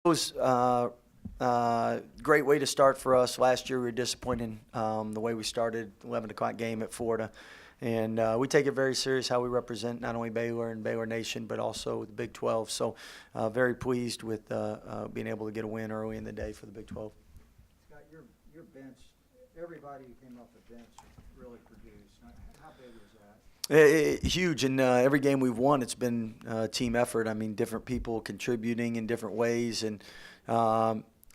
It was great way to start for us. Last year we were disappointed the way we started 11 o'clock game at Florida. And we take it very serious how we represent not only Baylor and Baylor Nation, but also the Big 12. So very pleased with being able to get a win early in the day for the Big 12. Scott, your bench, everybody who came off the bench really produced. How big was that? Huge, and every game we've won, it's been a team effort. I mean, different people contributing in different ways, and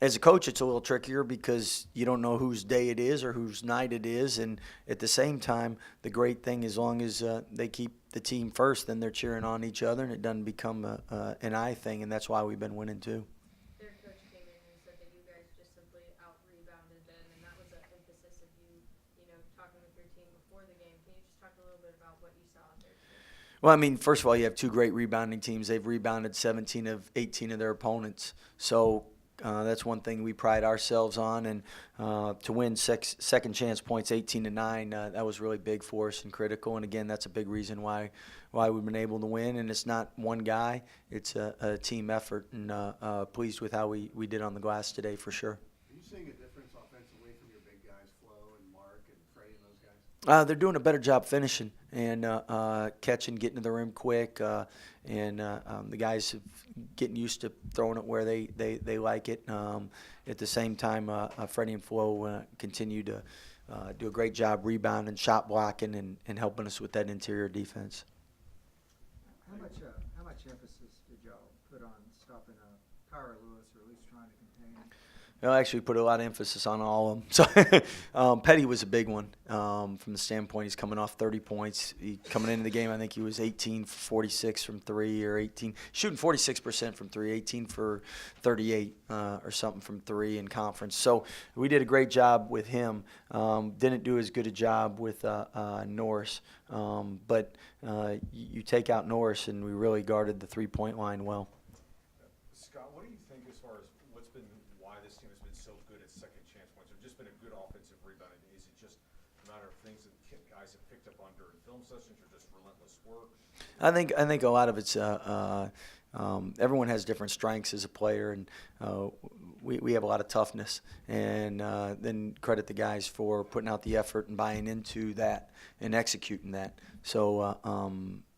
as a coach, it's a little trickier because you don't know whose day it is or whose night it is, and at the same time, the great thing, as long as they keep the team first, then they're cheering on each other, and it doesn't become an I thing, and that's why we've been winning too. Their coach came in and said that you guys just simply out rebounded them, and that was an emphasis of you, talking with your team before the game. Can you just talk a little bit about what you saw out there today? Well, I mean, first of all, you have two great rebounding teams. They've rebounded 17 of 18 of their opponents. So that's one thing we pride ourselves on. And to win second chance points 18-9, that was really big for us and critical. And again, that's a big reason why we've been able to win. And it's not one guy; it's a team effort. And pleased with how we did on the glass today for sure. Are you seeing a difference offensively from your big guys, Flo and Mark and Freddie and those guys? They're doing a better job finishing and catching, getting to the rim quick, and the guys have getting used to throwing it where they like it. At the same time, Freddie and Flo continue to do a great job rebounding, shot blocking, and helping us with that interior defense. How much emphasis did y'all put on stopping Tyra Lewis, or at least trying to contain him? I actually put a lot of emphasis on all of them. So Petty was a big one from the standpoint he's coming off 30 points. Coming into the game, I think he was 18 for 46 from three, or 18 shooting 46% from three, 18 for 38 or something from three in conference. So we did a great job with him. Didn't do as good a job with Norris, but you take out Norris, and we really guarded the 3-point line well. Scott, what do you think as far as why this team has been so good at second chance points? There's just been a good offensive rebounding. Is it just a matter of things that guys have picked up on during film sessions, or just relentless work? I think a lot of it's everyone has different strengths as a player, and we have a lot of toughness. And then credit the guys for putting out the effort and buying into that and executing that. So,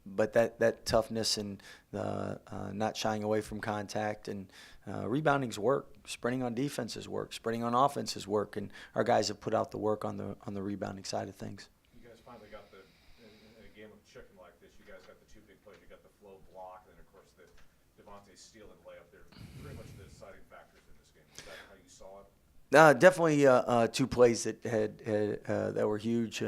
but that toughness and not shying away from contact and rebounding's work. Sprinting on defenses work. Sprinting on offenses work, and our guys have put out the work on the rebounding side of things. You guys finally got in a game of chicken like this, you guys got the two big plays. You got the Flo block, and then, of course, the Devontae steal and layup. They're pretty much the deciding factors in this game. Is that how you saw it? Definitely two plays that that were huge.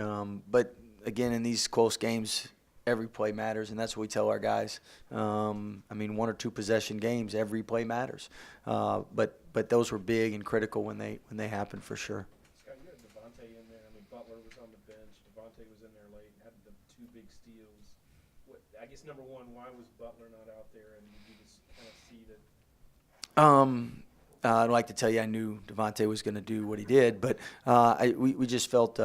But again, in these close games, every play matters, and that's what we tell our guys. I mean, one or two possession games, every play matters. But those were big and critical when they happened for sure. Scott, you had Devontae in there. I mean, Butler was on the bench. Devontae was in there late, had the two big steals. I guess number one, why was Butler not out there, and did you just kind of see that? I'd like to tell you I knew Devontae was going to do what he did, but we just felt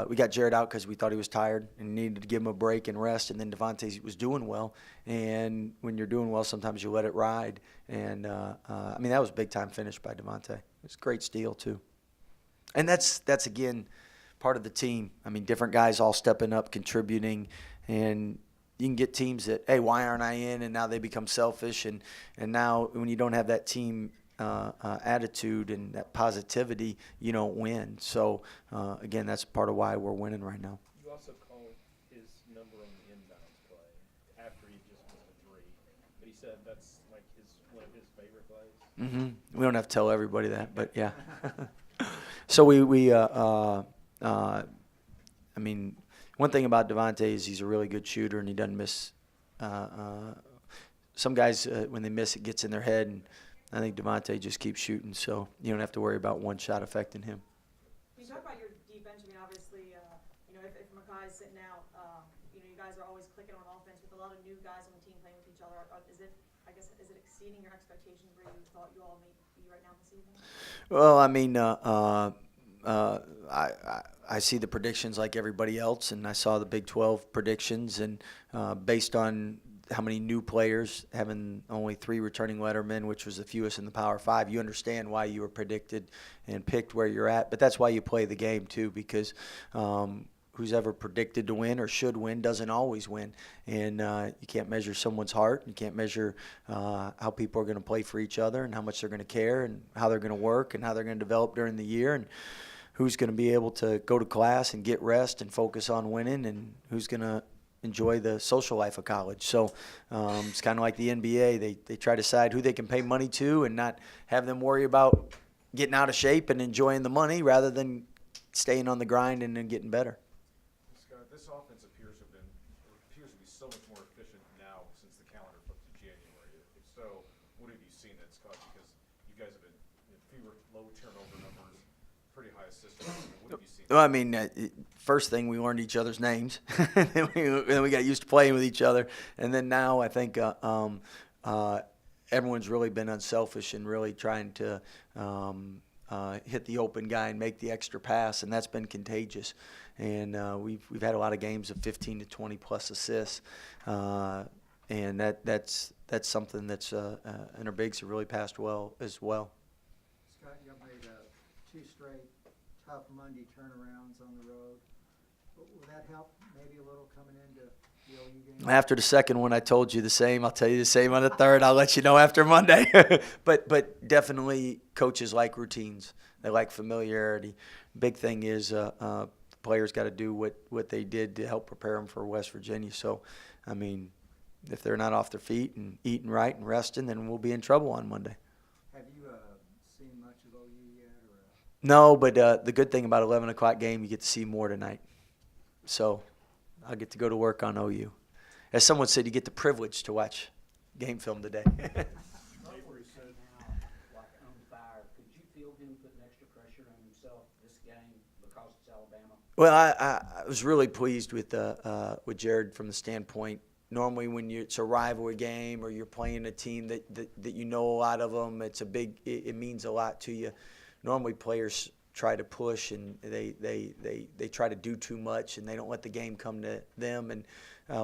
we got Jared out because we thought he was tired and needed to give him a break and rest, and then Devontae was doing well. And when you're doing well, sometimes you let it ride. And, I mean, that was a big-time finish by Devontae. It was a great steal, too. And that's again, part of the team. I mean, different guys all stepping up, contributing, and you can get teams that, hey, why aren't I in? And now they become selfish. And now when you don't have that team attitude and that positivity, you don't win. So, again, that's part of why we're winning right now. You also called his number on the inbounds play after he just missed a three, but he said that's like one of his favorite plays. Mm-hmm. We don't have to tell everybody that, but yeah. So I mean, one thing about Devontae is he's a really good shooter, and he doesn't miss. Some guys, when they miss, it gets in their head, and I think Devontae just keeps shooting, so you don't have to worry about one shot affecting him. Can you talk about your defense? I mean, obviously, if Makai's sitting out, you guys are always clicking on offense with a lot of new guys on the team playing with each other. Is it exceeding your expectations where you thought you all may be right now this evening? Well, I mean, I see the predictions like everybody else, and I saw the Big 12 predictions, and based on how many new players, having only 3 returning lettermen, which was the fewest in the Power 5. You understand why you were predicted and picked where you're at, but that's why you play the game too, because who's ever predicted to win or should win doesn't always win. And you can't measure someone's heart. You can't measure how people are going to play for each other and how much they're going to care and how they're going to work and how they're going to develop during the year, and who's going to be able to go to class and get rest and focus on winning, and who's going to enjoy the social life of college. So it's kind of like the NBA. They try to decide who they can pay money to and not have them worry about getting out of shape and enjoying the money rather than staying on the grind and then getting better. Scott, this offense appears to be so much more efficient now since the calendar flipped to January. If so, what have you seen that's caused? Because you guys have been fewer low turnover numbers, pretty high assist rates. What have you seen? Well, I mean, first thing, we learned each other's names. Then we got used to playing with each other. And then now I think everyone's really been unselfish and really trying to hit the open guy and make the extra pass, and that's been contagious. And we've had a lot of games of 15 to 20 plus assists, and that's something that's and our bigs have really passed well as well. Scott, you made 2 straight tough Monday turnarounds on the road. Will that help maybe a little coming into the OU game? After the second one, I told you the same. I'll tell you the same on the third. I'll let you know after Monday. But definitely coaches like routines. They like familiarity. Big thing is players got to do what they did to help prepare them for West Virginia. So, I mean, if they're not off their feet and eating right and resting, then we'll be in trouble on Monday. Have you seen much of OU yet? Or, No, but the good thing about 11 o'clock game, you get to see more tonight. So I'll get to go to work on OU. As someone said, you get the privilege to watch game film today. Avery said now, like on fire, could you feel him putting extra pressure on himself this game because it's Alabama? Well, I was really pleased with Jared from the standpoint. Normally, when it's a rivalry game or you're playing a team that you know a lot of them, it means a lot to you. Normally, players try to push and they try to do too much and they don't let the game come to them. And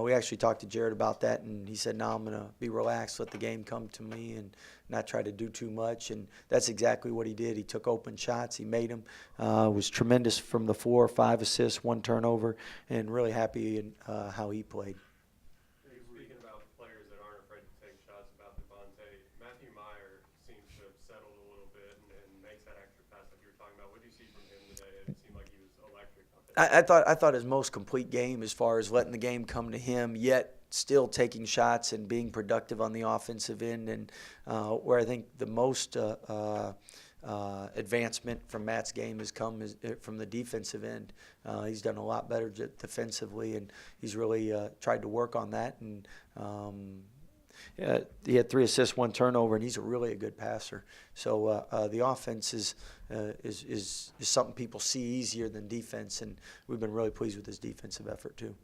we actually talked to Jared about that, and he said, "No, I'm going to be relaxed, let the game come to me, and not try to do too much." And that's exactly what he did. He took open shots, he made them. Was tremendous from the 4 or 5 assists, 1 turnover, and really happy in how he played. Speaking about players that aren't afraid to take shots about Devontae, Matthew Meyer seems to have settled a little bit and makes that extra pass like you were talking about. What do you see from him today? It seemed like he was electric out there. I thought his most complete game as far as letting the game come to him, yet still taking shots and being productive on the offensive end. And where I think the most advancement from Matt's game has come from the defensive end. He's done a lot better defensively, and he's really tried to work on that. And he had 3 assists, 1 turnover, and he's really a good passer. So the offense is something people see easier than defense, and we've been really pleased with his defensive effort too.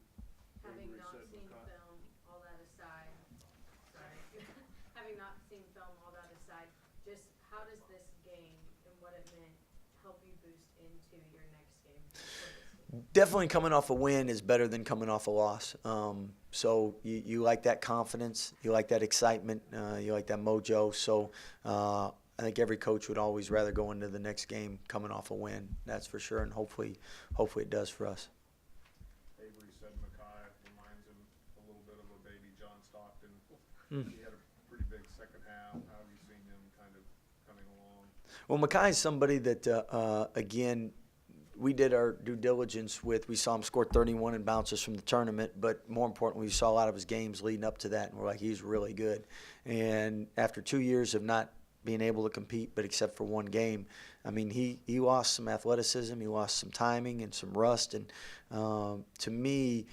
Having not seen film, all that aside, having not seen film, all that aside, just how does this game and what it meant help you boost into your next game? Definitely coming off a win is better than coming off a loss. So you like that confidence, you like that excitement, you like that mojo. So I think every coach would always rather go into the next game coming off a win. That's for sure, and hopefully it does for us. Avery said Makai reminds him a little bit of a baby John Stockton. He had a pretty big second half. How have you seen him kind of coming along? Well, Makai is somebody that, again, we did our due diligence with. We saw him score 31 in bounces from the tournament, but more importantly, we saw a lot of his games leading up to that, and we're like, he's really good. And after 2 years of not being able to compete, but except for 1 game, I mean, he lost some athleticism, he lost some timing and some rust. And to me,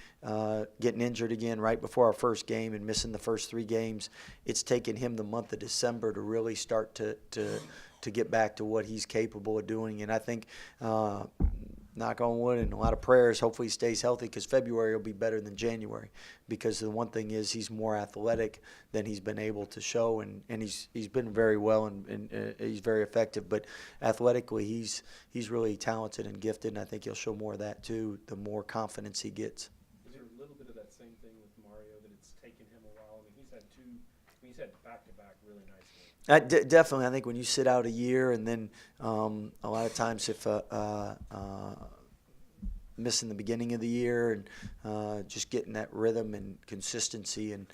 getting injured again right before our first game and missing the first 3 games, it's taken him the month of December to really start to get back to what he's capable of doing. And I think, knock on wood and a lot of prayers, hopefully he stays healthy, because February will be better than January, because the one thing is he's more athletic than he's been able to show, and he's been very well and he's very effective. But athletically, he's really talented and gifted, and I think he'll show more of that too the more confidence he gets. Is there a little bit of that same thing with Mario, that it's taken him a while Definitely, I think when you sit out a year, and then a lot of times if missing the beginning of the year and just getting that rhythm and consistency, and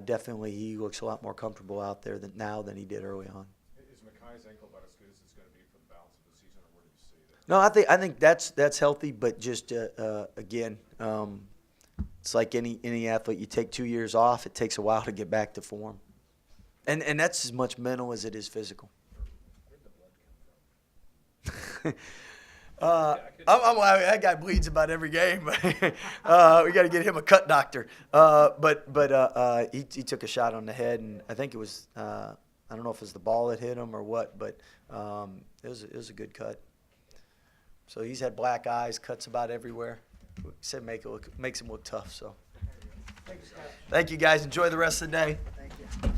definitely he looks a lot more comfortable out there than he did early on. Is Makai's ankle about as good as it's going to be for the balance of the season, or where do you see that? No, I think that's healthy, but just again, it's like any athlete. You take 2 years off, it takes a while to get back to form, and that's as much mental as it is physical. Where'd the blood come from? That guy bleeds about every game. We got to get him a cut doctor. But he took a shot on the head, and I think it was I don't know if it was the ball that hit him or what, but it was a good cut. So he's had black eyes, cuts about everywhere. He said makes him look tough. So Thanks, Scott. thank you guys. Enjoy the rest of the day. Thank you.